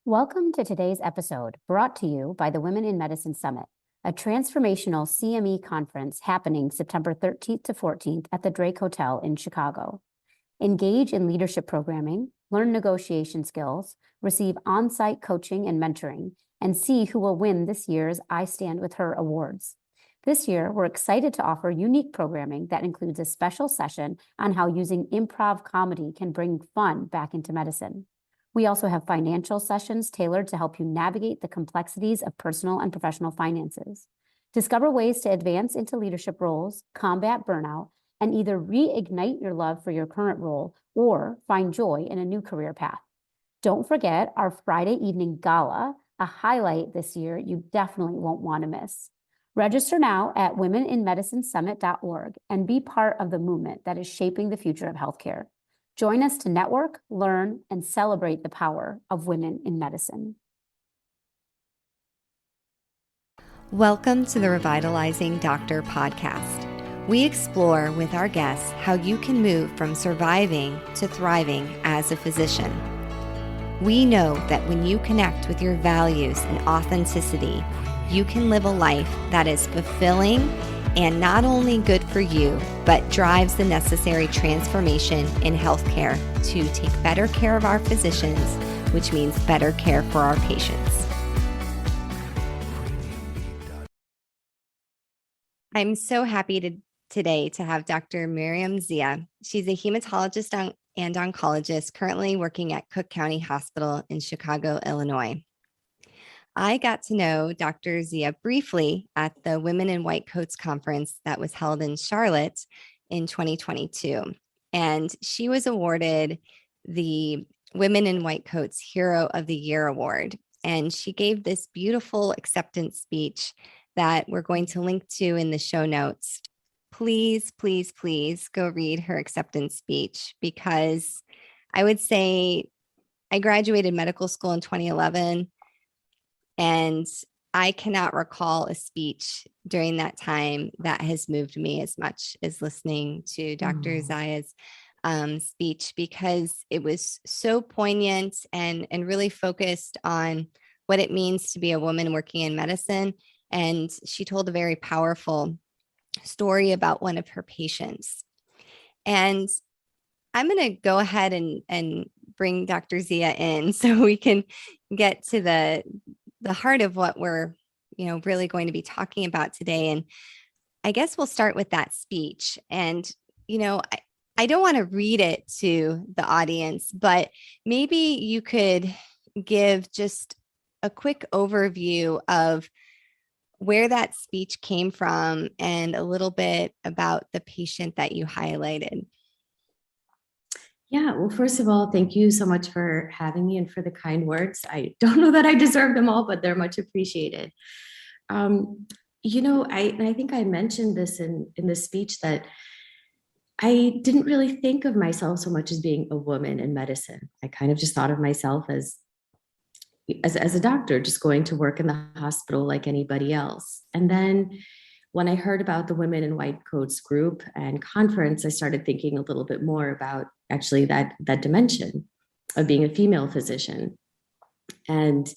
Welcome to today's episode, brought to you by the Women in Medicine Summit, a transformational CME conference happening September 13th to 14th at the Drake Hotel in Chicago. Engage in leadership programming, learn negotiation skills, receive on-site coaching and mentoring, and see who will win this year's I Stand With Her awards. This year, we're excited to offer unique programming that includes a special session on how using improv comedy can bring fun back into medicine. We also have financial sessions tailored to help you navigate the complexities of personal and professional finances. Discover ways to advance into leadership roles, combat burnout, and either reignite your love for your current role or find joy in a new career path. Don't forget our Friday evening gala, a highlight this year you definitely won't want to miss. Register now at womeninmedicinesummit.org and be part of the movement that is shaping the future of healthcare. Join us to network, learn, and celebrate the power of women in medicine. Welcome to the Revitalizing Doctor podcast. We explore with our guests how you can move from surviving to thriving as a physician. We know that when you connect with your values and authenticity, you can live a life that is fulfilling and not only good for you, but drives the necessary transformation in healthcare to take better care of our physicians, which means better care for our patients. I'm so happy today to have Dr. Maryam Zia. She's a hematologist and oncologist currently working at Cook County Hospital in Chicago, Illinois. I got to know Dr. Zia briefly at the Women in White Coats conference that was held in Charlotte in 2022. And she was awarded the Women in White Coats Hero of the Year Award. And she gave this beautiful acceptance speech that we're going to link to in the show notes. Please, please, please go read her acceptance speech, because I would say I graduated medical school in 2011. And I cannot recall a speech during that time that has moved me as much as listening to Dr. Zia's speech, because it was so poignant and really focused on what it means to be a woman working in medicine. And she told a very powerful story about one of her patients. And I'm going to go ahead and bring Dr. Zia in so we can get to the heart of what we're, really going to be talking about today. And I guess we'll start with that speech. And, I don't want to read it to the audience, but maybe you could give just a quick overview of where that speech came from and a little bit about the patient that you highlighted. Yeah, well, first of all, thank you so much for having me and for the kind words. I don't know that I deserve them all, but they're much appreciated. I think I mentioned this in the speech that I didn't really think of myself so much as being a woman in medicine. I kind of just thought of myself as a doctor, just going to work in the hospital like anybody else. And then when I heard about the Women in White Coats group and conference, I started thinking a little bit more about actually that dimension of being a female physician. And,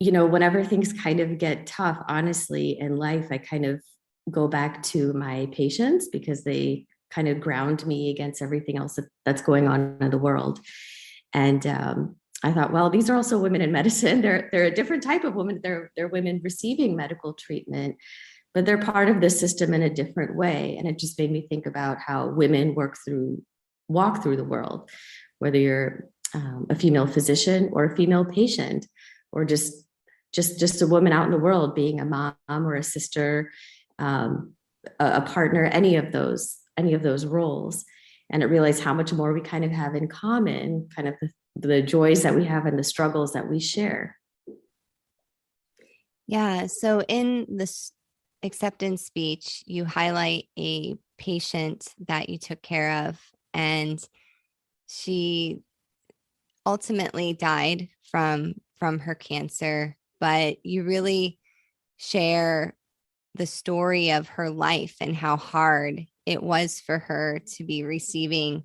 whenever things kind of get tough, honestly, in life, I kind of go back to my patients because they kind of ground me against everything else that's going on in the world. And I thought, well, these are also women in medicine. They're a different type of woman. They're women receiving medical treatment, but they're part of the system in a different way. And it just made me think about how women walk through the world, whether you're a female physician or a female patient, or just a woman out in the world, being a mom or a sister, a partner, any of those roles. And I realized how much more we kind of have in common, kind of the joys that we have and the struggles that we share. Yeah. So in this acceptance speech, you highlight a patient that you took care of, and she ultimately died from her cancer, but you really share the story of her life and how hard it was for her to be receiving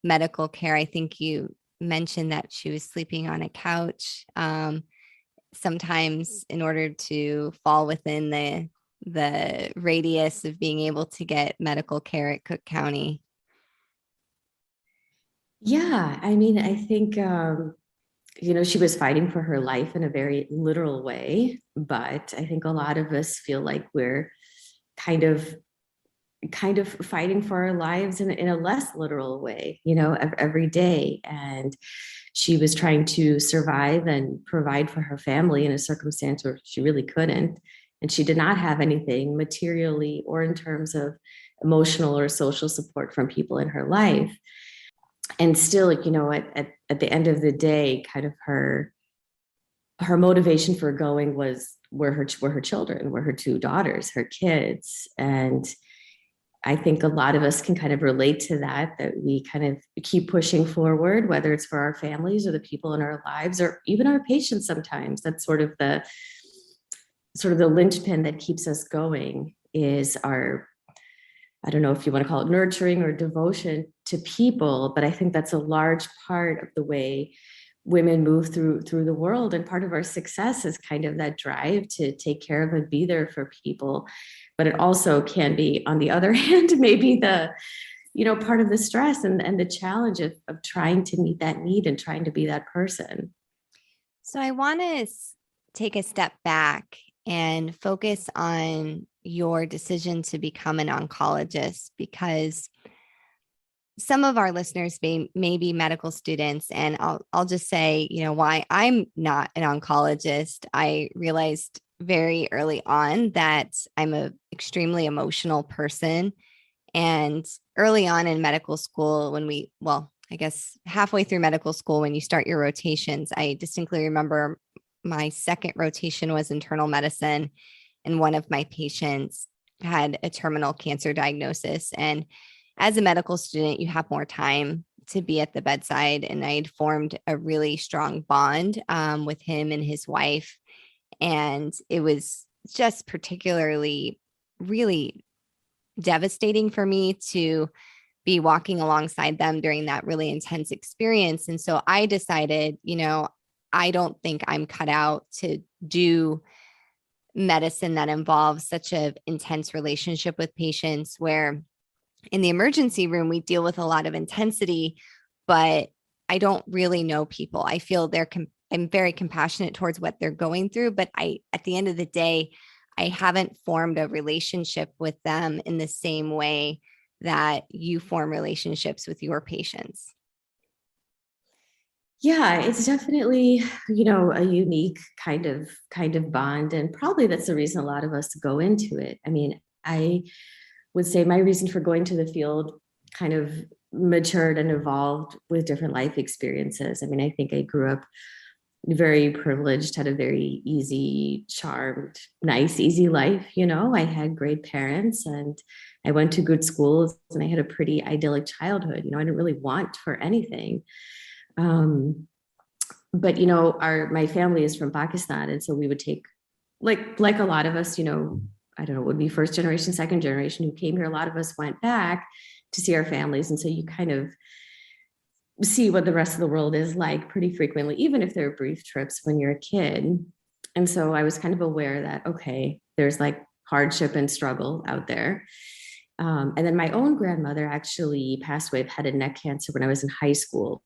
medical care. I think you mentioned that she was sleeping on a couch, sometimes in order to fall within the radius of being able to get medical care at Cook County. Yeah, I mean, I think, she was fighting for her life in a very literal way, but I think a lot of us feel like we're kind of fighting for our lives in a less literal way, every day. And she was trying to survive and provide for her family in a circumstance where she really couldn't. And she did not have anything materially or in terms of emotional or social support from people in her life. And still, at the end of the day, kind of her motivation for going were her children, were her two daughters, her kids. And I think a lot of us can kind of relate to that we kind of keep pushing forward, whether it's for our families or the people in our lives, or even our patients sometimes. That's sort of the linchpin that keeps us going, is our, I don't know if you want to call it nurturing or devotion to people, but I think that's a large part of the way women move through the world. And part of our success is kind of that drive to take care of and be there for people. But it also can be, on the other hand, maybe the, part of the stress and the challenge of trying to meet that need and trying to be that person. So I want to take a step back and focus on your decision to become an oncologist, because some of our listeners may be medical students, and I'll just say, why I'm not an oncologist. I realized very early on that I'm an extremely emotional person. And early on in medical school, I guess halfway through medical school, when you start your rotations, I distinctly remember my second rotation was internal medicine, and one of my patients had a terminal cancer diagnosis. And as a medical student, you have more time to be at the bedside. And I'd formed a really strong bond with him and his wife. And it was just particularly really devastating for me to be walking alongside them during that really intense experience. And so I decided, I don't think I'm cut out to do medicine that involves such an intense relationship with patients, where in the emergency room, we deal with a lot of intensity, but I don't really know people. I feel I'm very compassionate towards what they're going through, but at the end of the day, I haven't formed a relationship with them in the same way that you form relationships with your patients. Yeah, it's definitely, a unique kind of bond. And probably that's the reason a lot of us go into it. I mean, I would say my reason for going to the field kind of matured and evolved with different life experiences. I mean, I think I grew up very privileged, had a very easy, charmed, nice, easy life. I had great parents and I went to good schools and I had a pretty idyllic childhood. I didn't really want for anything. But my family is from Pakistan, and so we would take, like a lot of us, I don't know, would be first generation, second generation who came here. A lot of us went back to see our families, and so you kind of see what the rest of the world is like pretty frequently, even if they're brief trips when you're a kid. And so I was kind of aware that, okay, there's like hardship and struggle out there. And then my own grandmother actually passed away of head and neck cancer when I was in high school.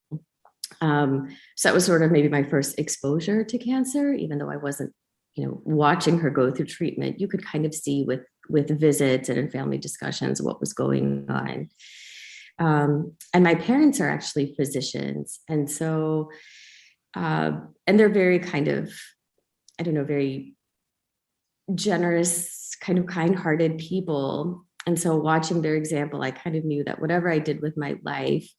So that was sort of maybe my first exposure to cancer, even though I wasn't, watching her go through treatment. You could kind of see with visits and in family discussions what was going on. And my parents are actually physicians. And so, and they're very kind of, I don't know, very generous, kind of kind-hearted people. And so watching their example, I kind of knew that whatever I did with my life,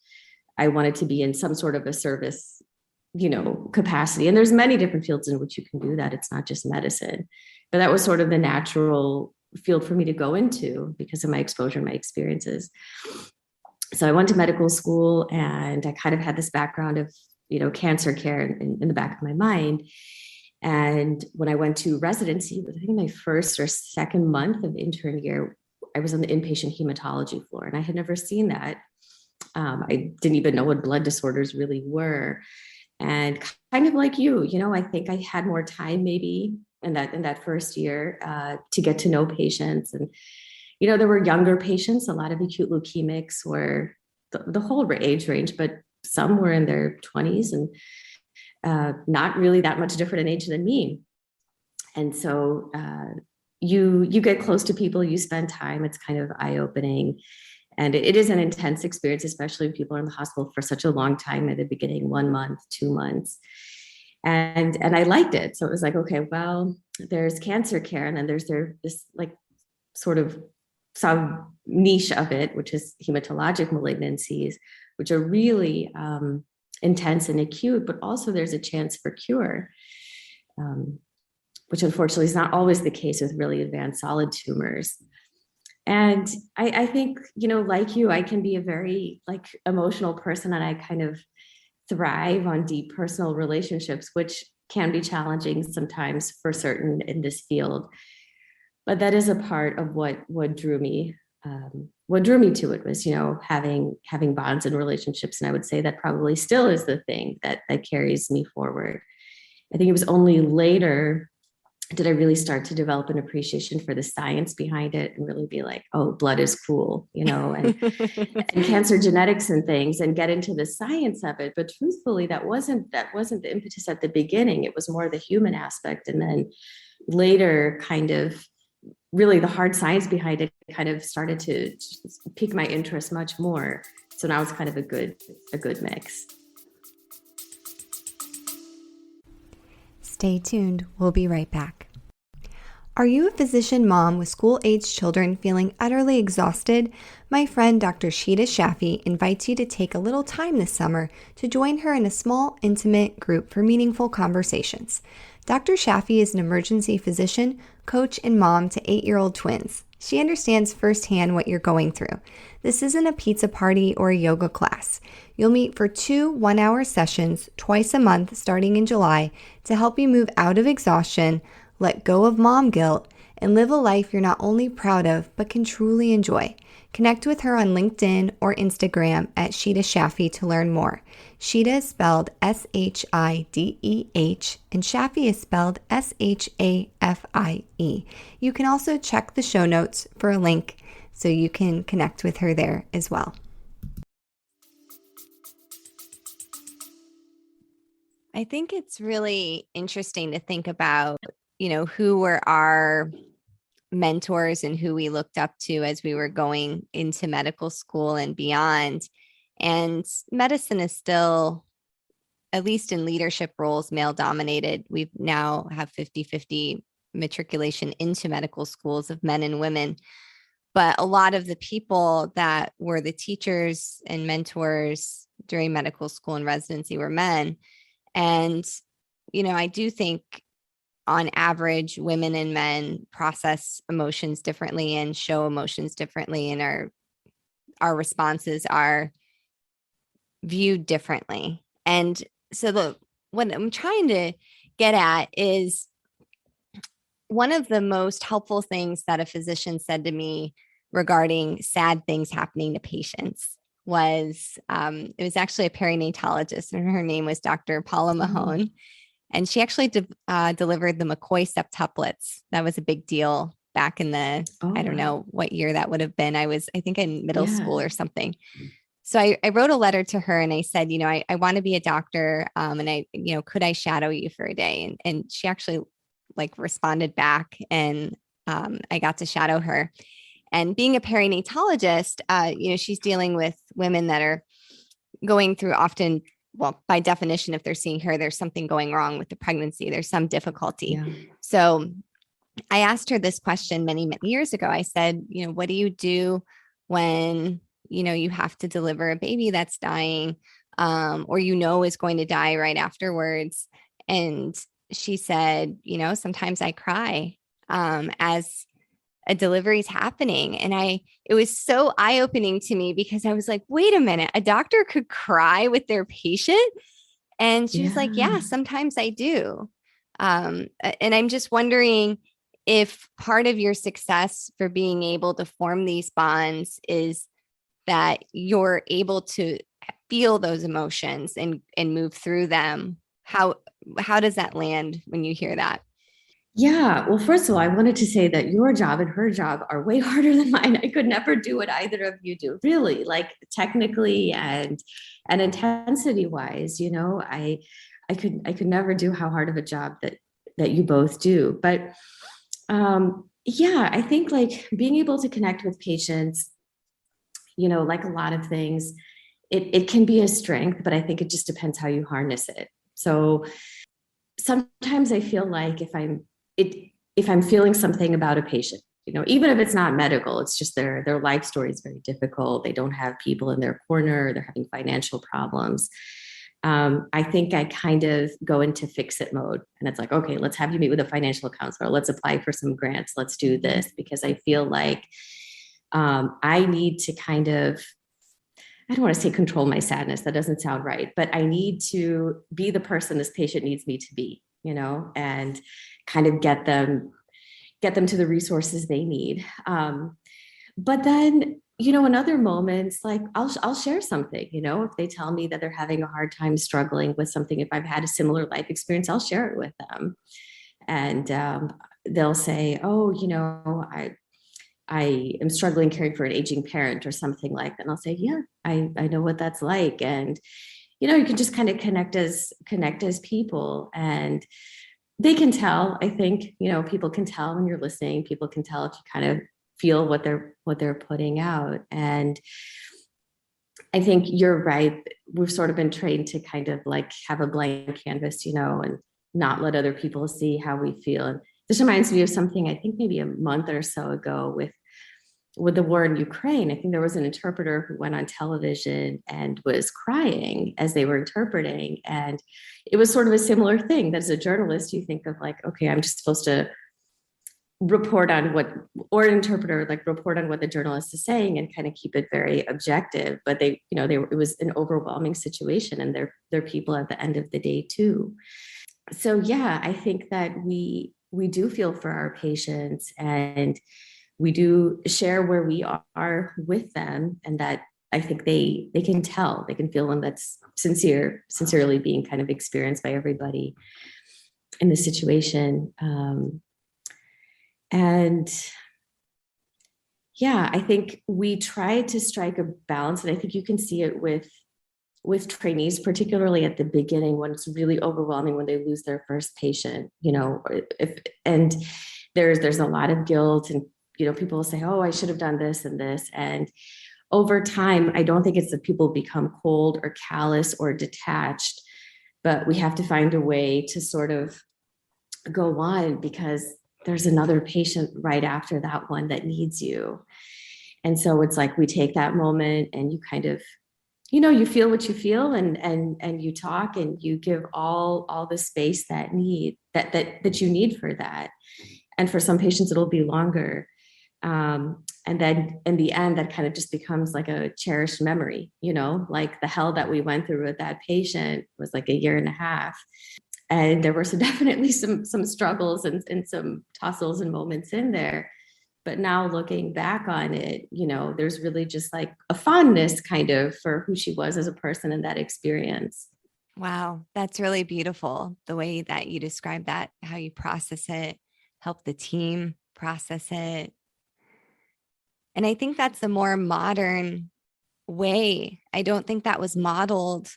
I wanted to be in some sort of a service, capacity. And there's many different fields in which you can do that. It's not just medicine, but that was sort of the natural field for me to go into because of my exposure and my experiences. So I went to medical school and I kind of had this background of, cancer care in the back of my mind. And when I went to residency, I think my first or second month of intern year, I was on the inpatient hematology floor and I had never seen that. I didn't even know what blood disorders really were. And kind of like you, I think I had more time maybe in that first year to get to know patients. And, there were younger patients, a lot of acute leukemics were the whole age range, but some were in their 20s and not really that much different in age than me. And so you get close to people, you spend time, it's kind of eye-opening. And it is an intense experience, especially when people are in the hospital for such a long time at the beginning, 1 month, 2 months. And I liked it. So it was like, okay, well, there's cancer care. And then there's this like sort of some niche of it, which is hematologic malignancies, which are really intense and acute, but also there's a chance for cure, which unfortunately is not always the case with really advanced solid tumors. And I think, like you, I can be a very like emotional person, and I kind of thrive on deep personal relationships, which can be challenging sometimes for certain in this field. But that is a part of what drew me. What drew me to it was, having bonds and relationships. And I would say that probably still is the thing that carries me forward. I think it was only later did I really start to develop an appreciation for the science behind it and really be like, oh, blood is cool, and cancer genetics and things, and get into the science of it. But truthfully, that wasn't the impetus at the beginning. It was more the human aspect. And then later, kind of really the hard science behind it kind of started to pique my interest much more. So now it's kind of a good mix. Stay tuned. We'll be right back. Are you a physician mom with school-aged children feeling utterly exhausted? My friend Dr. Sheeta Shaffi invites you to take a little time this summer to join her in a small, intimate group for meaningful conversations. Dr. Shaffi is an emergency physician, coach, and mom to 8-year-old twins. She understands firsthand what you're going through. This isn't a pizza party or a yoga class. You'll meet for 2 one-hour sessions twice a month starting in July to help you move out of exhaustion, let go of mom guilt, and live a life you're not only proud of, but can truly enjoy. Connect with her on LinkedIn or Instagram at Sheeta Shaffi to learn more. Sheeta is spelled Shideh, and Shaffi is spelled Shafie. You can also check the show notes for a link so you can connect with her there as well. I think it's really interesting to think about, who were our mentors and who we looked up to as we were going into medical school and beyond. And medicine is still, at least in leadership roles, male dominated. We now have 50-50 matriculation into medical schools of men and women. But a lot of the people that were the teachers and mentors during medical school and residency were men. And, I do think on average, women and men process emotions differently and show emotions differently, and our responses are viewed differently. And so what I'm trying to get at is one of the most helpful things that a physician said to me regarding sad things happening to patients was, it was actually a perinatalogist, and her name was Dr. Paula Mahone. And she actually delivered the McCoy septuplets. That was a big deal back in I don't know what year that would have been. I think in middle school or something. So I wrote a letter to her and I said, I want to be a doctor. And could I shadow you for a day? And she actually responded back, and I got to shadow her. And being a perinatalogist, she's dealing with women that are going through often, well, by definition, if they're seeing her, there's something going wrong with the pregnancy. There's some difficulty. Yeah. So I asked her this question many, many years ago. I said, what do you do when, you have to deliver a baby that's dying, or, is going to die right afterwards? And she said, sometimes I cry as a delivery is happening. And it was so eye-opening to me, because I was like, wait a minute, a doctor could cry with their patient? And she was like, yeah, sometimes I do. And I'm just wondering if part of your success for being able to form these bonds is that you're able to feel those emotions and move through them. How does that land when you hear that? Yeah. Well, first of all, I wanted to say that your job and her job are way harder than mine. I could never do what either of you do, really, like technically and intensity wise, I could never do how hard of a job that you both do. But yeah, I think like being able to connect with patients, like a lot of things, it can be a strength, but I think it just depends how you harness it. So sometimes I feel like if I'm feeling something about a patient, even if it's not medical, it's just their life story is very difficult. They don't have people in their corner. They're having financial problems. I think I kind of go into fix it mode, and it's like, okay, let's have you meet with a financial counselor. Let's apply for some grants. Let's do this, because I feel like I need to kind of, I don't want to say control my sadness. That doesn't sound right, but I need to be the person this patient needs me to be, and kind of get them to the resources they need. But then, in other moments, like I'll share something, if they tell me that they're having a hard time struggling with something, if I've had a similar life experience, I'll share it with them. And they'll say, oh, I am struggling caring for an aging parent or something like that. And I'll say, yeah, I know what that's like. And, you can just kind of connect as people, and they can tell. I think, people can tell when you're listening. People can tell if you kind of feel what they're putting out. And I think you're right. We've sort of been trained to kind of like have a blank canvas, and not let other people see how we feel. And this reminds me of something I think maybe a month or so ago with the war in Ukraine. I think there was an interpreter who went on television and was crying as they were interpreting. And it was sort of a similar thing that as a journalist, you think of like, okay, I'm just supposed to report on or an interpreter, like report on what the journalist is saying and kind of keep it very objective. But it was an overwhelming situation, and they're people at the end of the day too. So yeah, I think that we do feel for our patients, and we do share where we are with them, and that I think they can tell, they can feel when that's sincerely being kind of experienced by everybody in the situation. And yeah, I think we try to strike a balance, and I think you can see it with trainees, particularly at the beginning when it's really overwhelming, when they lose their first patient, and there's a lot of guilt, and people will say, oh, I should have done this and this. And over time, I don't think it's that people become cold or callous or detached, but we have to find a way to sort of go on, because there's another patient right after that one that needs you. And so it's like we take that moment, and you kind of, you feel what you feel, and you talk, and you give all the space that you need for that. And for some patients, it'll be longer. And then in the end, that kind of just becomes like a cherished memory, like the hell that we went through with that patient was like a year and a half. And there were definitely some struggles and some tussles and moments in there. But now looking back on it, there's really just like a fondness kind of for who she was as a person in that experience. Wow, that's really beautiful. The way that you describe that, how you process it, help the team process it. And I think that's the more modern way. I don't think that was modeled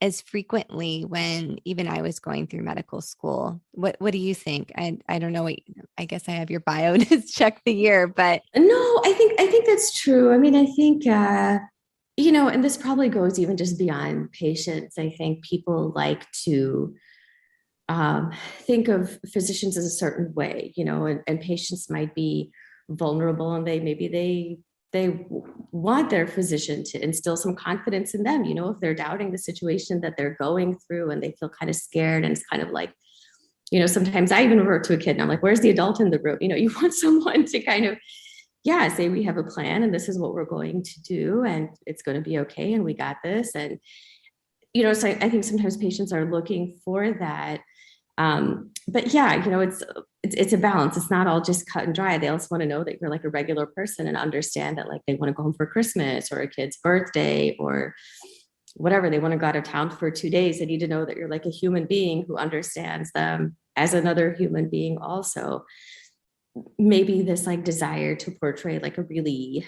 as frequently when even I was going through medical school. What do you think? I don't know. I guess I have your bio to check the year, but no, I think that's true. I mean, I think and this probably goes even just beyond patients. I think people like to think of physicians as a certain way, and patients might be vulnerable, and they want their physician to instill some confidence in them, if they're doubting the situation that they're going through and they feel kind of scared. And it's kind of like, sometimes I even refer to a kid and I'm like, where's the adult in the room? You want someone to kind of, say we have a plan and this is what we're going to do and it's going to be okay and we got this. And, so I think sometimes patients are looking for that. But yeah, it's a balance. It's not all just cut and dry. They also want to know that you're like a regular person and understand that like they want to go home for Christmas or a kid's birthday or whatever. They want to go out of town for 2 days. They need to know that you're like a human being who understands them as another human being also. Maybe this like desire to portray like a really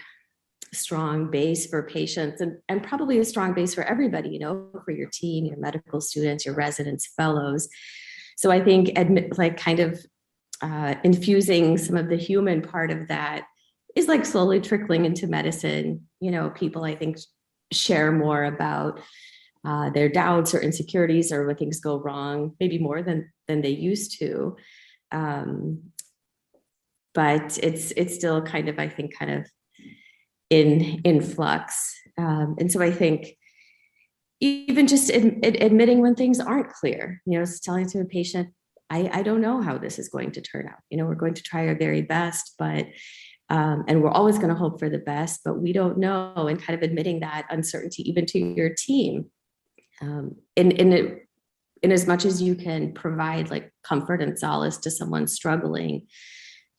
strong base for patients and probably a strong base for everybody, for your team, your medical students, your residents, fellows. So I think infusing some of the human part of that is like slowly trickling into medicine. People I think share more about their doubts or insecurities or when things go wrong, maybe more than they used to. But it's still kind of in flux. And so I think even just admitting when things aren't clear, telling to a patient, I don't know how this is going to turn out. We're going to try our very best, but and we're always going to hope for the best, but we don't know. And kind of admitting that uncertainty even to your team, in as much as you can provide like comfort and solace to someone struggling,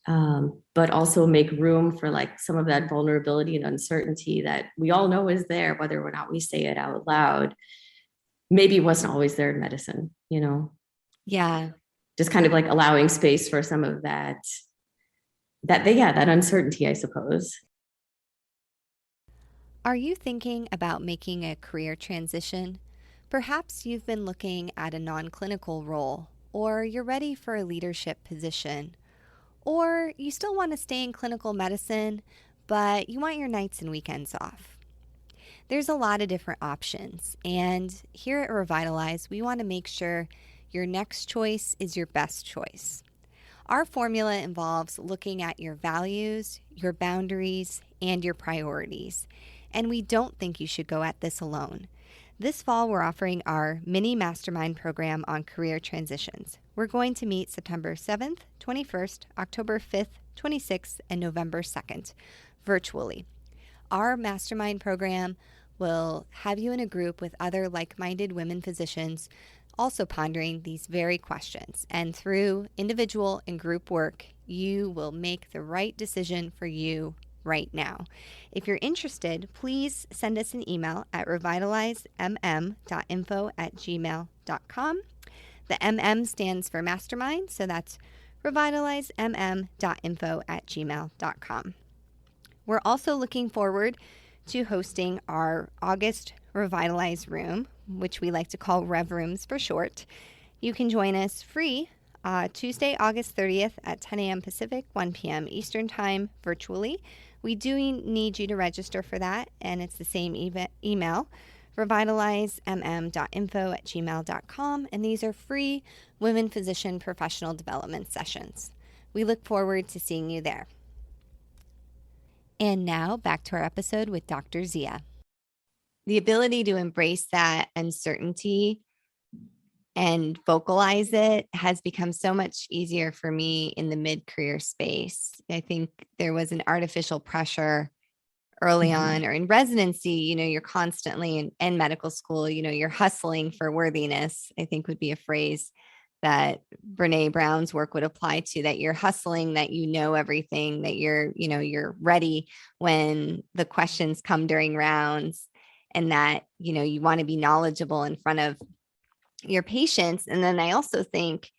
but also make room for like some of that vulnerability and uncertainty that we all know is there, whether or not we say it out loud. Maybe it wasn't always there in medicine, Yeah. Just kind of like allowing space for some of that uncertainty, I suppose. Are you thinking about making a career transition? Perhaps you've been looking at a non-clinical role, or you're ready for a leadership position, or you still want to stay in clinical medicine, but you want your nights and weekends off. There's a lot of different options, and here at Revitalize, we want to make sure your next choice is your best choice. Our formula involves looking at your values, your boundaries, and your priorities, and we don't think you should go at this alone. This fall, we're offering our mini mastermind program on career transitions. We're going to meet September 7th, 21st, October 5th, 26th, and November 2nd, virtually. Our mastermind program will have you in a group with other like-minded women physicians also pondering these very questions. And through individual and group work, you will make the right decision for you right now. If you're interested, please send us an email at revitalizemm.info@gmail.com. The MM stands for mastermind, so that's revitalizemm.info@gmail.com. We're also looking forward to hosting our August Revitalize Room, which we like to call Rev Rooms for short. You can join us free Tuesday, August 30th at 10 a.m. Pacific, 1 p.m. Eastern Time, virtually. We do need you to register for that, and it's the same email, revitalizemm.info@gmail.com, and these are free women physician professional development sessions. We look forward to seeing you there. And now back to our episode with Dr. Zia. The ability to embrace that uncertainty and vocalize it has become so much easier for me in the mid-career space. I think there was an artificial pressure early on, or in residency, you're constantly in medical school, you're hustling for worthiness, I think would be a phrase that Brene Brown's work would apply to, that you're hustling, that everything, that you're ready when the questions come during rounds, and that, you want to be knowledgeable in front of your patients. And then I also think,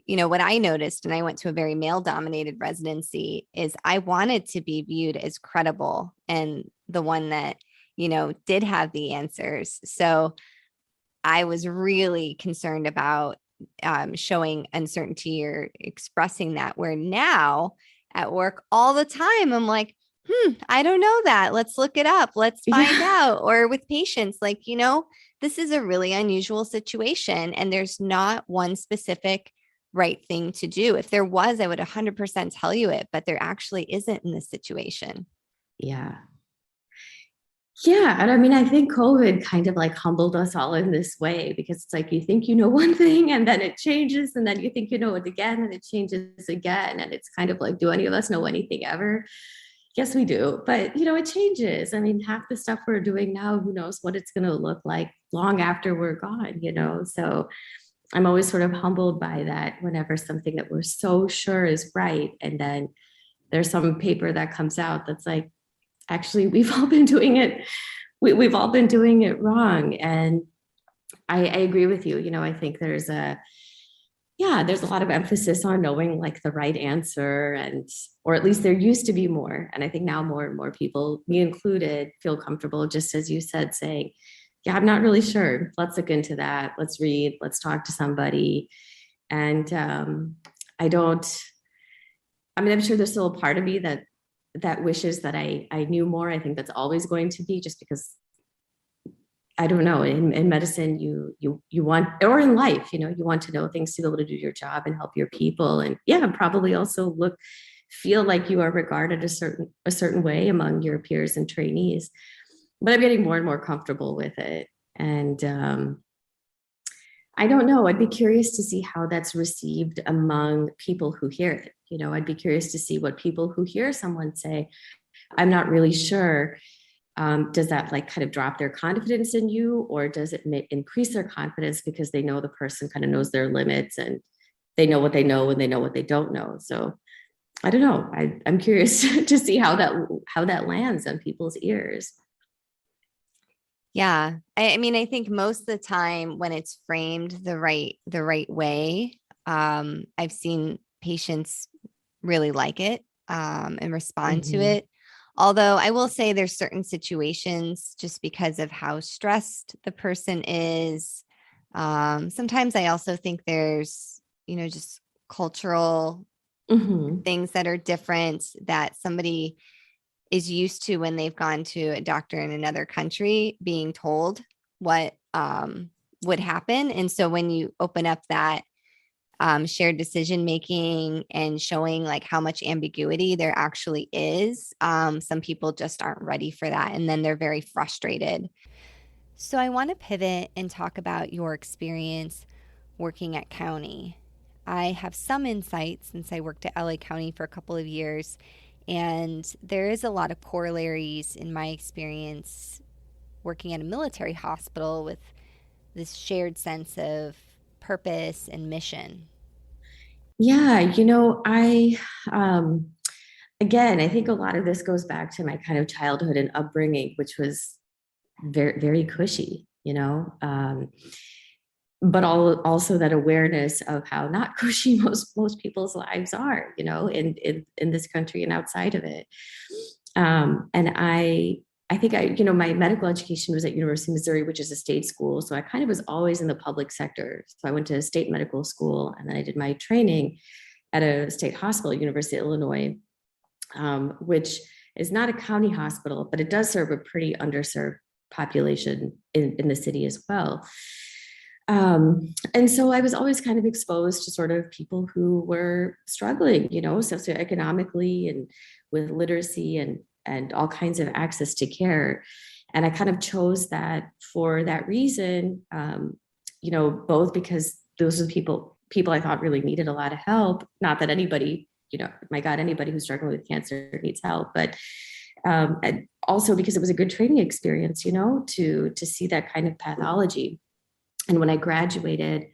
what I noticed, and I went to a very male dominated residency, is I wanted to be viewed as credible and the one that, did have the answers. So I was really concerned about showing uncertainty or expressing that, where now at work all the time, I'm like, I don't know that. Let's look it up. Let's find out. Or with patients, like, this is a really unusual situation, and there's not one specific right thing to do. If there was, I would 100% tell you it, but there actually isn't in this situation. Yeah. Yeah. And I mean, I think COVID kind of like humbled us all in this way, because it's like you think you know one thing and then it changes, and then you think you know it again and it changes again. And it's kind of like, do any of us know anything ever? Yes, we do. But, it changes. I mean, half the stuff we're doing now, who knows what it's going to look like long after we're gone, So I'm always sort of humbled by that whenever something that we're so sure is right. And then there's some paper that comes out that's like, actually, we've all been doing it. We've all been doing it wrong. And I agree with you. I think there's a lot of emphasis on knowing like the right answer, and or at least there used to be more. And I think now more and more people, me included, feel comfortable, just as you said, saying, yeah, I'm not really sure. Let's look into that. Let's read, let's talk to somebody. And I don't, I mean, I'm sure there's still a part of me that wishes that I knew more. I think that's always going to be, just because I don't know, in medicine, you want, or in life, you want to know things to be able to do your job and help your people. And yeah, probably also feel like you are regarded a certain way among your peers and trainees. But I'm getting more and more comfortable with it. And I don't know, I'd be curious to see how that's received among people who hear it. I'd be curious to see what people who hear someone say, I'm not really sure. Does that like kind of drop their confidence in you, or does it increase their confidence because they know the person kind of knows their limits, and they know what they know and they know what they don't know? So I don't know. I'm curious to see how that lands on people's ears. Yeah. I mean, I think most of the time when it's framed the right way, I've seen patients really like it and respond to Mhm. it. Although I will say there's certain situations, just because of how stressed the person is. Sometimes I also think there's, just cultural Mhm. things that are different that somebody is used to when they've gone to a doctor in another country, being told what would happen. And so when you open up that shared decision making and showing like how much ambiguity there actually is, some people just aren't ready for that. And then they're very frustrated. So I want to pivot and talk about your experience working at county. I have some insight since I worked at LA County for a couple of years, and there is a lot of corollaries in my experience working at a military hospital with this shared sense of purpose and mission. Yeah, um, again, I think a lot of this goes back to my kind of childhood and upbringing, which was very, very cushy, but also that awareness of how not cushy most people's lives are, in this country and outside of it. And I think my medical education was at University of Missouri, which is a state school. So I kind of was always in the public sector. So I went to state medical school, and then I did my training at a state hospital, University of Illinois, which is not a county hospital, but it does serve a pretty underserved population in the city as well. And so I was always kind of exposed to sort of people who were struggling, socioeconomically and with literacy and all kinds of access to care. And I kind of chose that for that reason, both because those are the people I thought really needed a lot of help. Not that anybody, my God, anybody who's struggling with cancer needs help, but and also because it was a good training experience, to see that kind of pathology. And when I graduated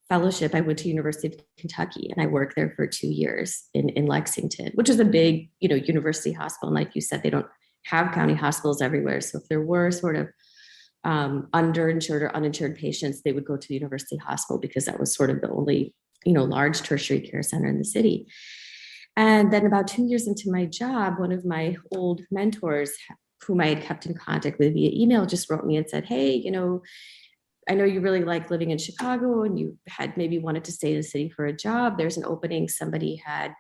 fellowship, I went to University of Kentucky, and I worked there for 2 years in Lexington, which is a big, university hospital. And like you said, they don't have county hospitals everywhere. So if there were sort of underinsured or uninsured patients, they would go to the university hospital because that was sort of the only, large tertiary care center in the city. And then about 2 years into my job, one of my old mentors, whom I had kept in contact with via email, just wrote me and said, hey, I know you really like living in Chicago, and you had maybe wanted to stay in the city for a job. There's an opening. Somebody had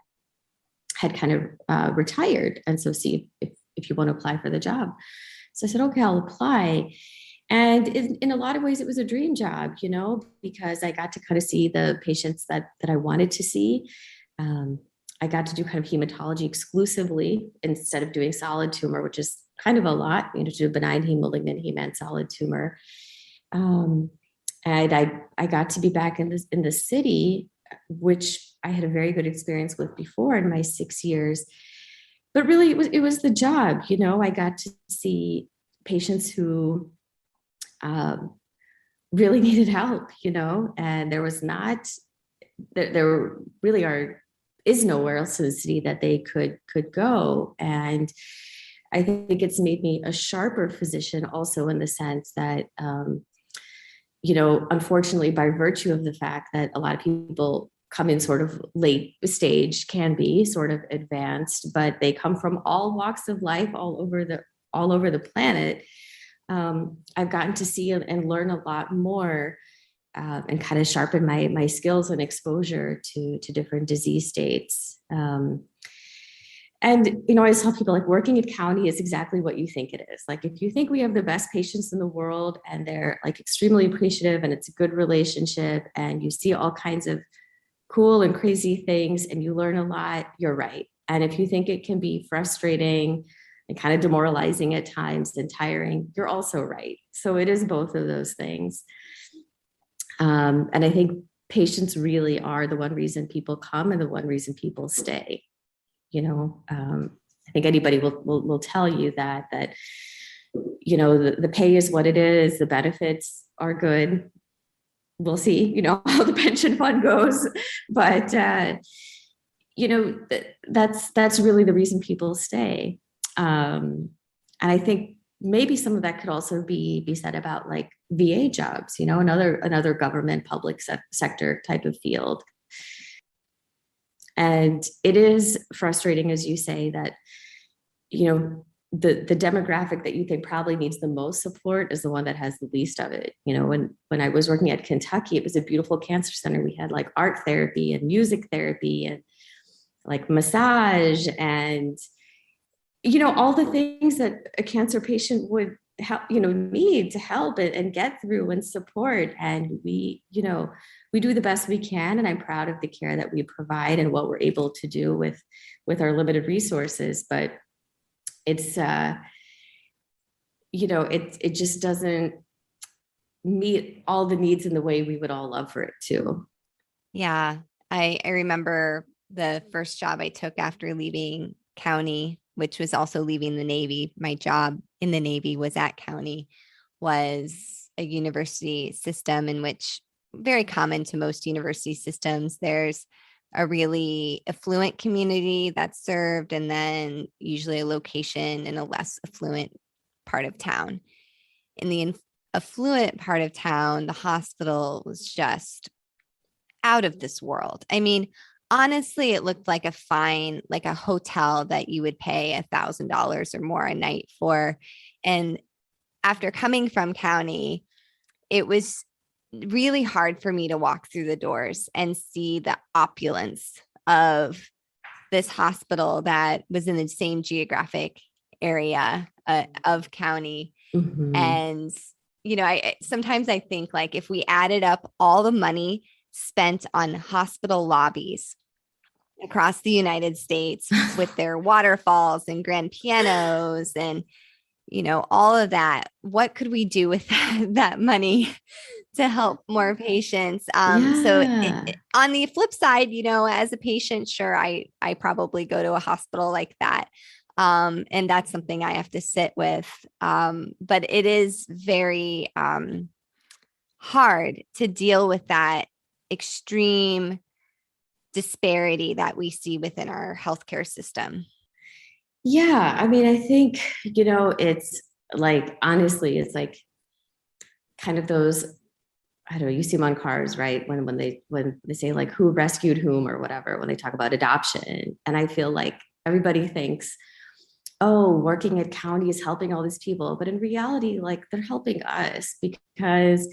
kind of retired. And so see if you want to apply for the job. So I said, okay, I'll apply. And in a lot of ways, it was a dream job, because I got to kind of see the patients that I wanted to see. I got to do kind of hematology exclusively instead of doing solid tumor, which is kind of a lot, to do benign heme, malignant heme, and solid tumor. And I got to be back in the city, which I had a very good experience with before in my 6 years. But really, it was the job. I got to see patients who really needed help, and there was not, there really is nowhere else in the city that they could go. And I think it's made me a sharper physician also in the sense that, unfortunately, by virtue of the fact that a lot of people come in sort of late stage, can be sort of advanced, but they come from all walks of life, all over the planet. I've gotten to see and learn a lot more, and kind of sharpen my skills and exposure to different disease states. And, I always tell people, like, working at county is exactly what you think it is. Like, if you think we have the best patients in the world and they're like extremely appreciative and it's a good relationship and you see all kinds of cool and crazy things and you learn a lot, you're right. And if you think it can be frustrating and kind of demoralizing at times and tiring, you're also right. So it is both of those things. And I think patients really are the one reason people come and the one reason people stay. I think anybody will tell you that the pay is what it is. The benefits are good. We'll see, how the pension fund goes, but that's really the reason people stay. And I think maybe some of that could also be said about like VA jobs, another government public sector type of field. And it is frustrating, as you say, that, the demographic that you think probably needs the most support is the one that has the least of it. When I was working at Kentucky, it was a beautiful cancer center. We had like art therapy and music therapy and like massage and, all the things that a cancer patient would help, need to help and get through and support. And we do the best we can. And I'm proud of the care that we provide and what we're able to do with our limited resources. But it's, it just doesn't meet all the needs in the way we would all love for it to. Yeah. I remember the first job I took after leaving county, which was also leaving the Navy. My job in the Navy was at county, was a university system in which, very common to most university systems, there's a really affluent community that's served, and then usually a location in a less affluent part of town. In the affluent part of town, the hospital was just out of this world. I mean, honestly, it looked like a hotel that you would pay $1,000 or more a night for. And after coming from county, it was really hard for me to walk through the doors and see the opulence of this hospital that was in the same geographic area of county. Mm-hmm. And, sometimes I think like if we added up all the money spent on hospital lobbies across the United States with their waterfalls and grand pianos and, all of that, what could we do with that money to help more patients? So on the flip side, as a patient, sure, I probably go to a hospital like that. And that's something I have to sit with. But it is very hard to deal with that extreme disparity that we see within our healthcare system. Yeah. I mean, I think, it's like, honestly, it's like kind of those, I don't know, you see them on cars, right? When they say like who rescued whom or whatever, when they talk about adoption. And I feel like everybody thinks, oh, working at county is helping all these people. But in reality, like they're helping us, because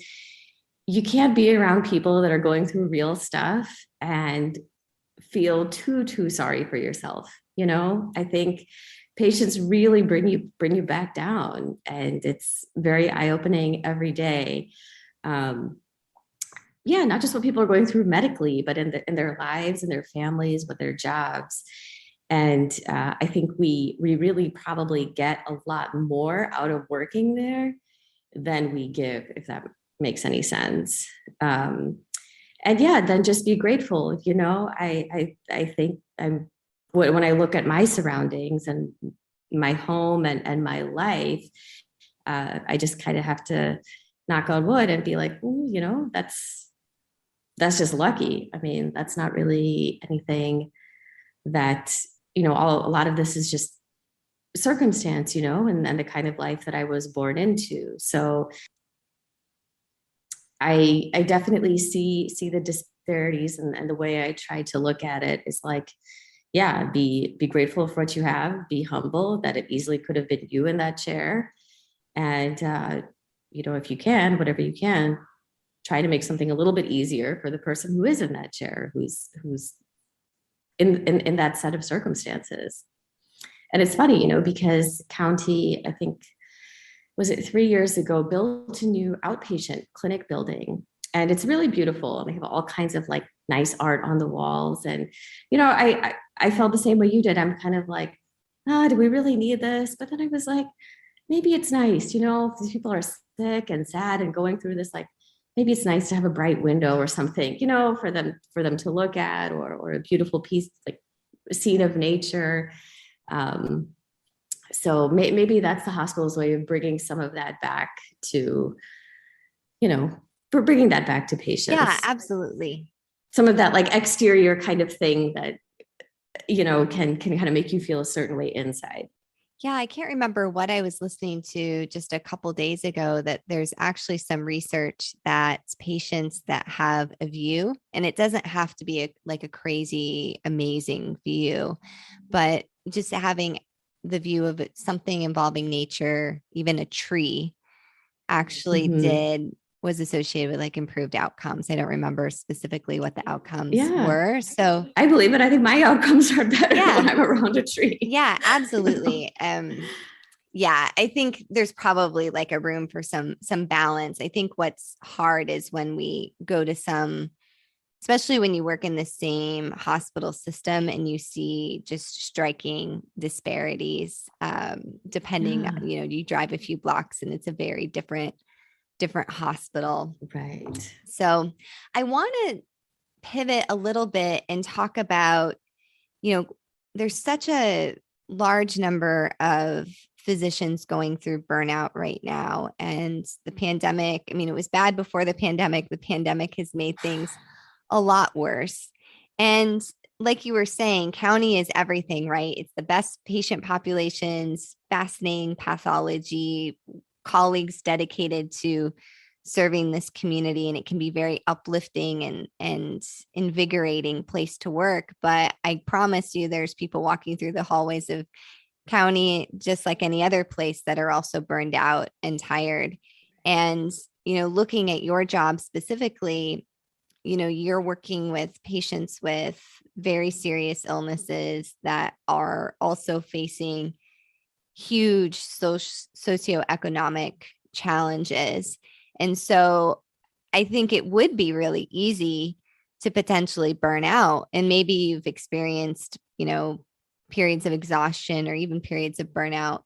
you can't be around people that are going through real stuff and feel too sorry for yourself. I think patients really bring you back down, and it's very eye-opening every day. Not just what people are going through medically, but in their lives and their families, with their jobs. And I think we really probably get a lot more out of working there than we give, if that makes any sense. Then just be grateful. I think when I look at my surroundings and my home and my life, I just kind of have to knock on wood and be like, well, that's just lucky. I mean, that's not really anything that, a lot of this is just circumstance, and the kind of life that I was born into. So I definitely see the disparities, and the way I try to look at it is like, yeah, be grateful for what you have, be humble that it easily could have been you in that chair. And, if you can, whatever you can, try to make something a little bit easier for the person who is in that chair, who's in that set of circumstances. And it's funny, because county, I think, was it 3 years ago, built a new outpatient clinic building. And it's really beautiful. They have all kinds of like nice art on the walls. And, I felt the same way you did. I'm kind of like, do we really need this? But then I was like, maybe it's nice, if these people are sick and sad and going through this, like, maybe it's nice to have a bright window or something, for them to look at, or a beautiful piece, like a scene of nature. So maybe that's the hospital's way of bringing some of that back to, for bringing that back to patients. Yeah, absolutely. Some of that like exterior kind of thing that, can kind of make you feel a certain way inside. Yeah, I can't remember what I was listening to just a couple days ago, that there's actually some research that patients that have a view, and it doesn't have to be like a crazy, amazing view, but just having the view of something involving nature, even a tree, actually was associated with like improved outcomes. I don't remember specifically what the outcomes were. So I believe it. I think my outcomes are better when I'm around a tree. Yeah, absolutely. Yeah, I think there's probably like a room for some balance. I think what's hard is when we go to especially when you work in the same hospital system and you see just striking disparities, depending on, you drive a few blocks and it's a very different hospital. Right. So I want to pivot a little bit and talk about, there's such a large number of physicians going through burnout right now. And the pandemic, I mean, it was bad before the pandemic. The pandemic has made things a lot worse. And like you were saying, county is everything, right? It's the best patient populations, fascinating pathology, colleagues dedicated to serving this community, and it can be very uplifting and invigorating place to work. But I promise you, there's people walking through the hallways of county, just like any other place, that are also burned out and tired. And, looking at your job specifically, you're working with patients with very serious illnesses that are also facing huge socioeconomic challenges. And so I think it would be really easy to potentially burn out. And maybe you've experienced, periods of exhaustion or even periods of burnout.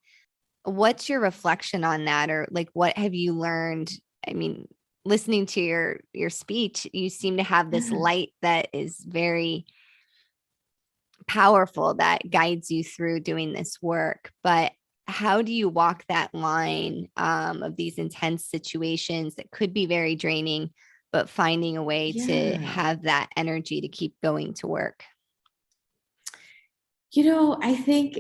What's your reflection on that? Or like, what have you learned? I mean, listening to your speech, you seem to have this light that is very powerful, that guides you through doing this work. But how do you walk that line of these intense situations that could be very draining, but finding a way to have that energy to keep going to work? I think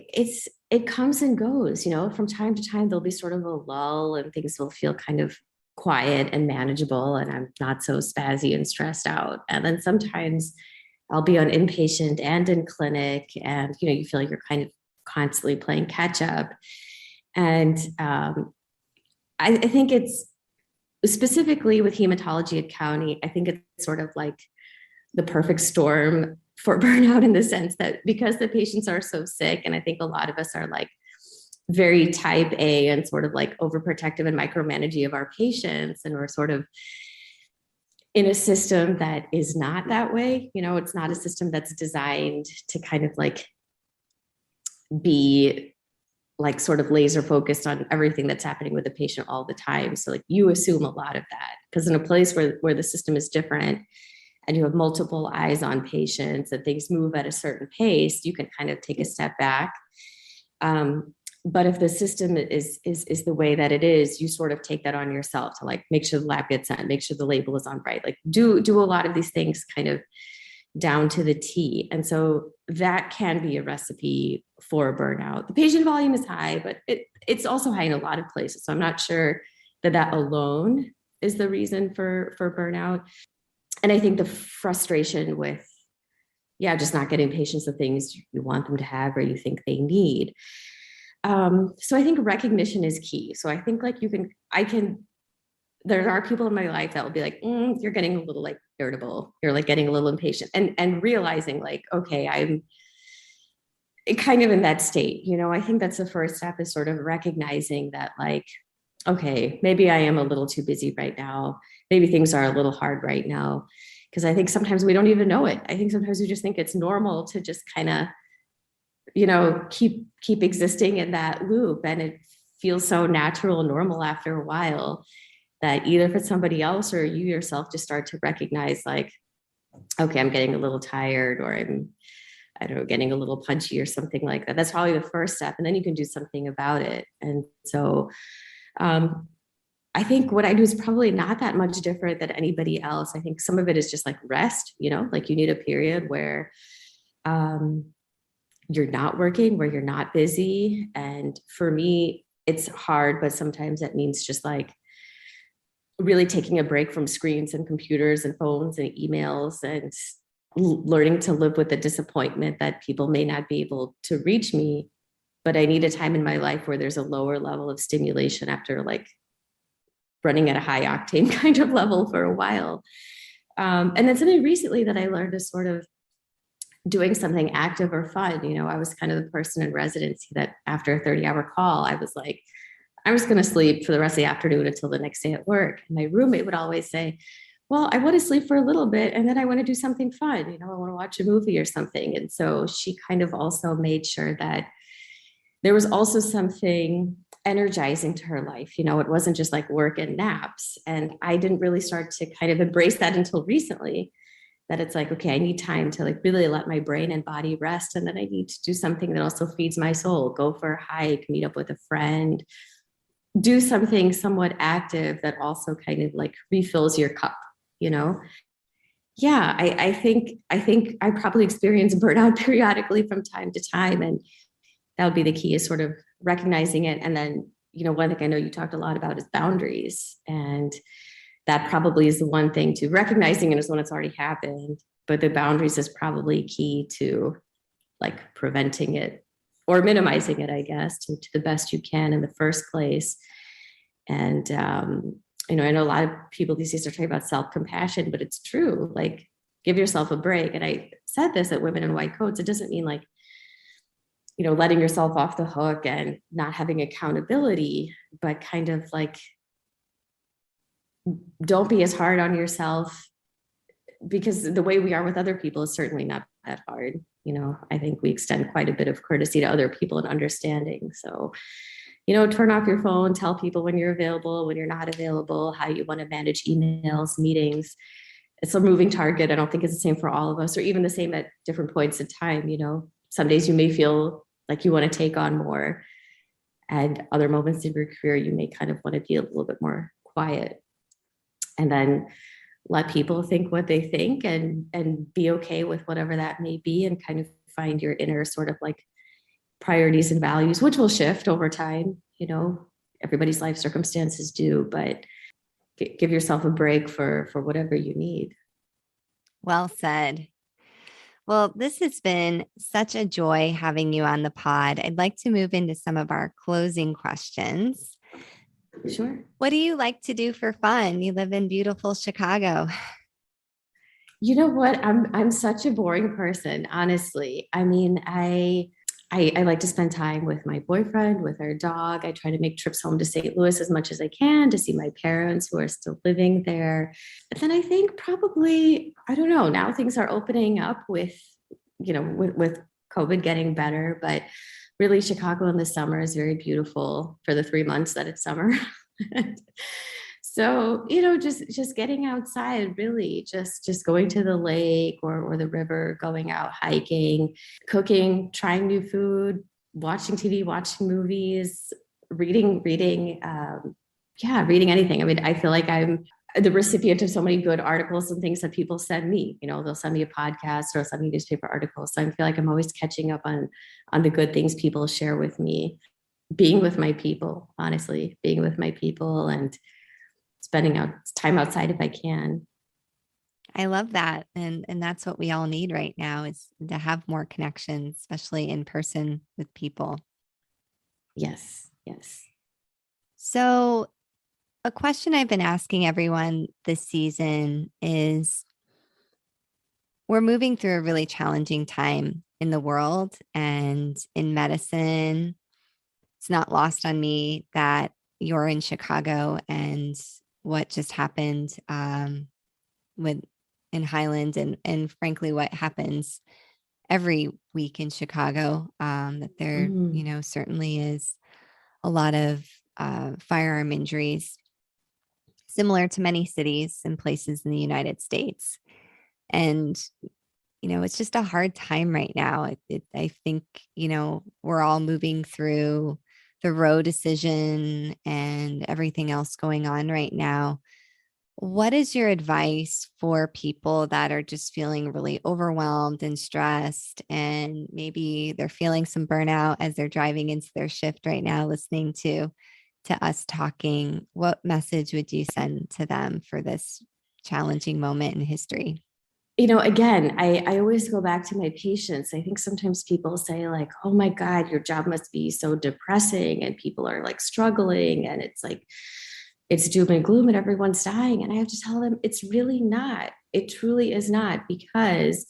it comes and goes, from time to time, there'll be sort of a lull and things will feel kind of quiet and manageable, and I'm not so spazzy and stressed out. And then sometimes I'll be on inpatient and in clinic, and, you feel like you're kind of constantly playing catch up. And I think it's specifically with hematology at county, I think it's sort of like the perfect storm for burnout, in the sense that because the patients are so sick, and I think a lot of us are like very type A and sort of like overprotective and micromanaging of our patients, and we're sort of in a system that is not that way. It's not a system that's designed to kind of like be like sort of laser focused on everything that's happening with the patient all the time. So like you assume a lot of that, because in a place where the system is different and you have multiple eyes on patients and things move at a certain pace, you can kind of take a step back. But if the system is the way that it is, you sort of take that on yourself to like make sure the lab gets sent, make sure the label is on right, like do a lot of these things kind of down to the T. And so that can be a recipe for burnout. The patient volume is high, but it's also high in a lot of places. So I'm not sure that alone is the reason for burnout. And I think the frustration with, just not getting patients the things you want them to have or you think they need. So I think recognition is key. So I think like there are people in my life that will be like, you're getting a little like irritable. You're like getting a little impatient and realizing like, okay, I'm kind of in that state. I think that's the first step, is sort of recognizing that like, okay, maybe I am a little too busy right now. Maybe things are a little hard right now. Because I think sometimes we don't even know it. I think sometimes we just think it's normal to just kind of, keep existing in that loop. And it feels so natural and normal after a while that either for somebody else or you yourself just start to recognize like, okay, I'm getting a little tired, or I don't know, getting a little punchy or something like that. That's probably the first step. And then you can do something about it. And so I think what I do is probably not that much different than anybody else. I think some of it is just like rest, like you need a period where you're not working, where you're not busy. And for me, it's hard, but sometimes that means just like really taking a break from screens and computers and phones and emails, and learning to live with the disappointment that people may not be able to reach me. But I need a time in my life where there's a lower level of stimulation after like running at a high octane kind of level for a while. And then something recently that I learned is sort of doing something active or fun. I was kind of the person in residency that after a 30-hour call, I was like, I'm just going to sleep for the rest of the afternoon until the next day at work. And my roommate would always say, well, I want to sleep for a little bit and then I want to do something fun. I want to watch a movie or something. And so she kind of also made sure that there was also something energizing to her life. It wasn't just like work and naps. And I didn't really start to kind of embrace that until recently, that it's like, okay, I need time to like really let my brain and body rest. And then I need to do something that also feeds my soul, go for a hike, meet up with a friend, do something somewhat active that also kind of like refills your cup, Yeah, I think I probably experience burnout periodically from time to time. And that would be the key, is sort of recognizing it. And then, one thing I know you talked a lot about is boundaries. And that probably is the one thing, to recognizing it is when it's already happened, but the boundaries is probably key to like preventing it or minimizing it, I guess, to the best you can in the first place. And, I know a lot of people these days are talking about self-compassion, but it's true. Like, give yourself a break. And I said this at Women in White Coats. It doesn't mean like, letting yourself off the hook and not having accountability, but kind of like, don't be as hard on yourself, because the way we are with other people is certainly not that hard. I think we extend quite a bit of courtesy to other people and understanding. So, turn off your phone, tell people when you're available, when you're not available, how you want to manage emails, meetings. It's a moving target. I don't think it's the same for all of us, or even the same at different points in time. Some days you may feel like you want to take on more, and other moments in your career, you may kind of want to be a little bit more quiet. And then let people think what they think, and be okay with whatever that may be, and kind of find your inner sort of like priorities and values, which will shift over time. Everybody's life circumstances do, but give yourself a break for whatever you need. Well said. Well, this has been such a joy having you on the pod. I'd like to move into some of our closing questions. Sure. What do you like to do for fun? You live in beautiful Chicago. You know what? I'm such a boring person, honestly. I mean, I like to spend time with my boyfriend, with our dog. I try to make trips home to St. Louis as much as I can to see my parents who are still living there. But then I think probably, I don't know, now things are opening up with COVID getting better, but really Chicago in the summer is very beautiful for the 3 months that it's summer. So, just getting outside, really just going to the lake or the river, going out hiking, cooking, trying new food, watching TV, watching movies, reading, reading anything. I mean, I feel like I'm the recipient of so many good articles and things that people send me. They'll send me a podcast or send me newspaper articles. So I feel like I'm always catching up on the good things people share with me. Being with my people, honestly, being with my people and spending time outside if I can. I love that. And that's what we all need right now, is to have more connections, especially in person with people. Yes. So a question I've been asking everyone this season is, we're moving through a really challenging time in the world and in medicine. It's not lost on me that you're in Chicago, and what just happened in Highland, and frankly, what happens every week in Chicago, that there, certainly is a lot of firearm injuries, similar to many cities and places in the United States. And, it's just a hard time right now. I think, we're all moving through the Roe decision and everything else going on right now. What is your advice for people that are just feeling really overwhelmed and stressed, and maybe they're feeling some burnout as they're driving into their shift right now, listening to us talking? What message would you send to them for this challenging moment in history? Again, I always go back to my patients. I think sometimes people say like, oh my God, your job must be so depressing and people are like struggling and it's like, it's doom and gloom and everyone's dying. And I have to tell them it's really not. It truly is not, because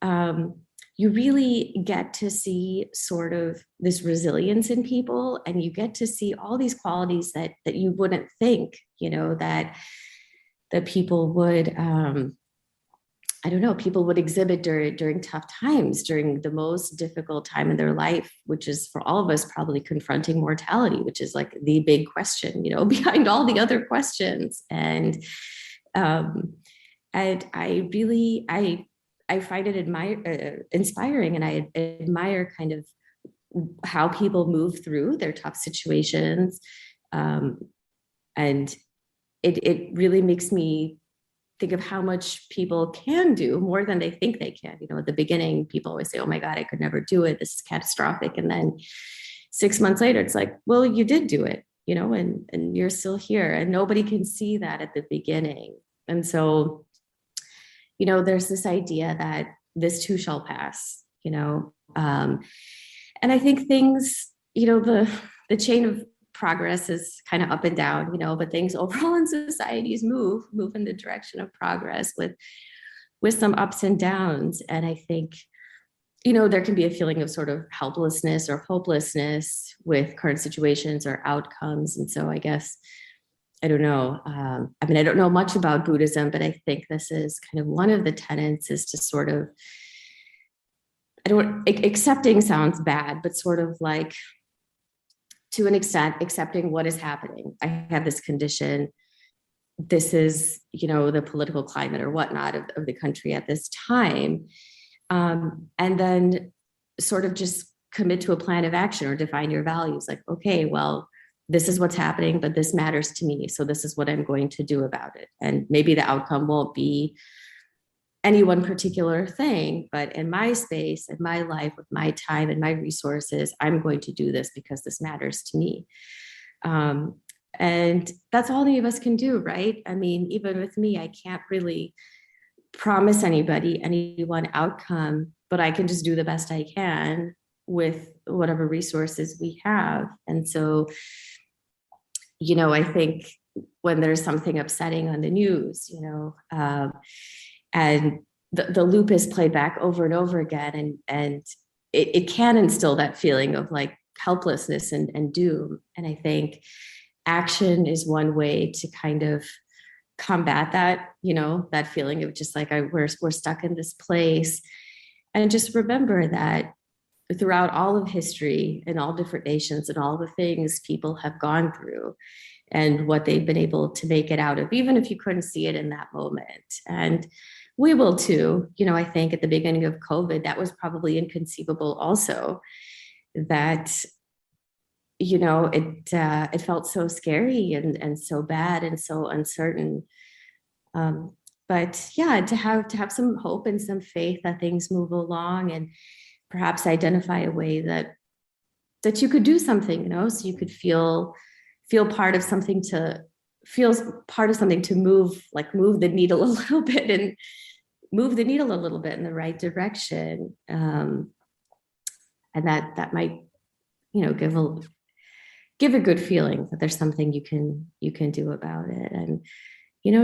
you really get to see sort of this resilience in people, and you get to see all these qualities that you wouldn't think, that people would, people would exhibit during tough times, during the most difficult time in their life, which is for all of us probably confronting mortality, which is like the big question, behind all the other questions. And I really, I find it inspiring, and I admire kind of how people move through their tough situations. And it really makes me think of how much people can do more than they think they can. At the beginning, people always say, oh my God, I could never do it. This is catastrophic. And then 6 months later, it's like, well, you did do it, and you're still here. And nobody can see that at the beginning. And so, there's this idea that this too shall pass, and I think things, the chain of progress is kind of up and down, but things overall in societies move in the direction of progress with some ups and downs. And I think, there can be a feeling of sort of helplessness or hopelessness with current situations or outcomes. And so I guess, I don't know. I don't know much about Buddhism, but I think this is kind of one of the tenets, is to sort of, accepting sounds bad, but sort of like, to an extent, accepting what is happening. I have this condition. This is, the political climate or whatnot of the country at this time. And then sort of just commit to a plan of action or define your values. Like, okay, well, this is what's happening, but this matters to me. So this is what I'm going to do about it. And maybe the outcome won't be any one particular thing, but in my space, in my life, with my time and my resources, I'm going to do this because this matters to me. And that's all any of us can do, right? I mean, even with me, I can't really promise anybody any one outcome, but I can just do the best I can with whatever resources we have. And so, I think when there's something upsetting on the news, and the loop is played back over and over again, and it can instill that feeling of like helplessness and doom. And I think action is one way to kind of combat that, that feeling of just like we're stuck in this place. And just remember that throughout all of history and all different nations and all the things people have gone through and what they've been able to make it out of, even if you couldn't see it in that moment. And we will too. I think at the beginning of COVID, that was probably inconceivable also, that, it felt so scary and so bad and so uncertain. But yeah, to have some hope and some faith that things move along, and perhaps identify a way that you could do something, so you could feel part of something, to move the needle a little bit, and move the needle a little bit in the right direction. And that might, give a good feeling that there's something you can do about it. And,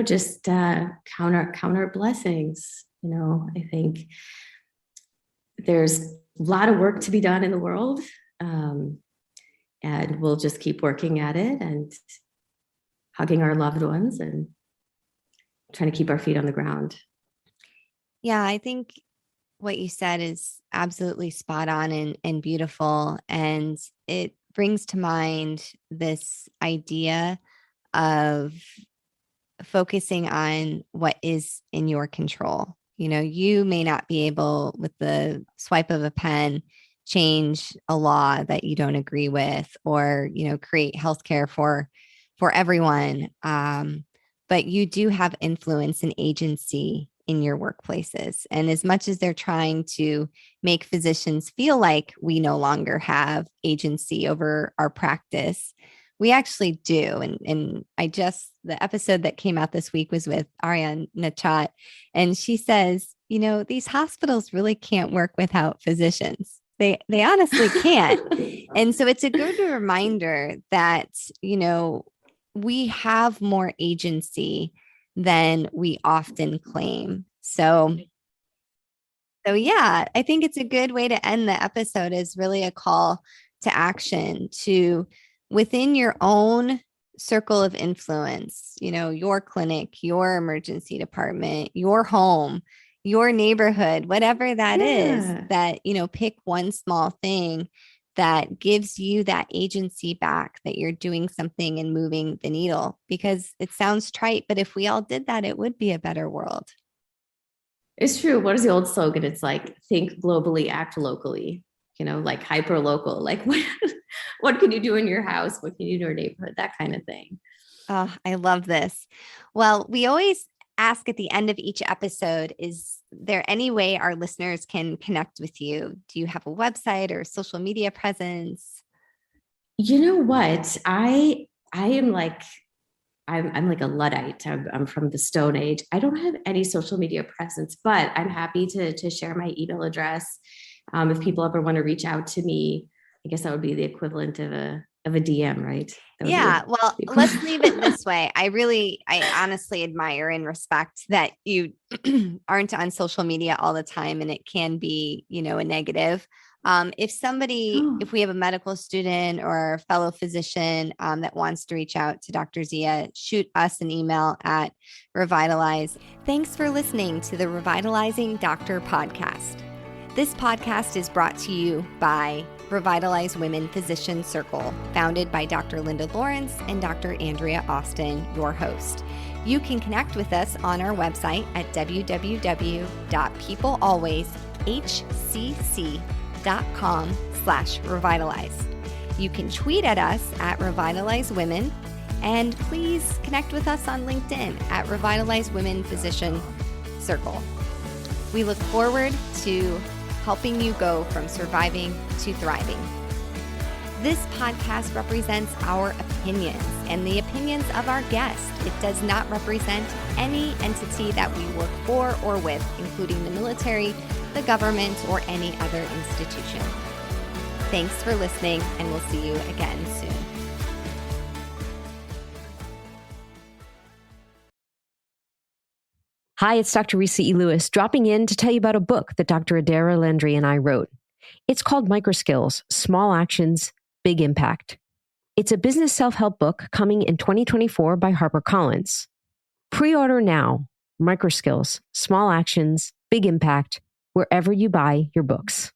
just counter blessings. I think there's a lot of work to be done in the world. And we'll just keep working at it and hugging our loved ones and trying to keep our feet on the ground. Yeah, I think what you said is absolutely spot on and beautiful. And it brings to mind this idea of focusing on what is in your control. You may not be able, with the swipe of a pen, change a law that you don't agree with, or, create healthcare for everyone. But you do have influence and agency in your workplaces. And as much as they're trying to make physicians feel like we no longer have agency over our practice, we actually do. And the episode that came out this week was with Ariane Nachat. And she says, these hospitals really can't work without physicians. They honestly can't. And so it's a good reminder that, we have more agency than we often claim. So yeah, I think it's a good way to end the episode, is really a call to action to, within your own circle of influence, your clinic, your emergency department, your home, your neighborhood, whatever that is, that, pick one small thing that gives you that agency back, that you're doing something and moving the needle. Because it sounds trite, but if we all did that, it would be a better world. It's true. What is the old slogan? It's like, think globally, act locally, like hyper local, like what can you do in your house? What can you do in your neighborhood? That kind of thing. Oh, I love this. Well, we always ask at the end of each episode, is there any way our listeners can connect with you? Do you have a website or social media presence? You know what? I am like, I'm like a Luddite. I'm from the Stone Age. I don't have any social media presence, but I'm happy to share my email address. If people ever want to reach out to me, I guess that would be the equivalent of a DM, right? Yeah. Well, let's leave it this way. I honestly admire and respect that you aren't on social media all the time, and it can be, a negative. If we have a medical student or a fellow physician that wants to reach out to Dr. Zia, shoot us an email at Revitalize. Thanks for listening to the Revitalizing Doctor podcast. This podcast is brought to you by Revitalize Women Physician Circle, founded by Dr. Linda Lawrence and Dr. Andrea Austin, your host. You can connect with us on our website at www.peoplealwayshcc.com/revitalize. You can tweet at us at Revitalize Women, and please connect with us on LinkedIn at Revitalize Women Physician Circle. We look forward to helping you go from surviving to thriving. This podcast represents our opinions and the opinions of our guests. It does not represent any entity that we work for or with, including the military, the government, or any other institution. Thanks for listening, and we'll see you again soon. Hi, it's Dr. Risa E. Lewis, dropping in to tell you about a book that Dr. Adara Landry and I wrote. It's called Microskills, Small Actions, Big Impact. It's a business self-help book coming in 2024 by HarperCollins. Pre-order now. Microskills, Small Actions, Big Impact, wherever you buy your books.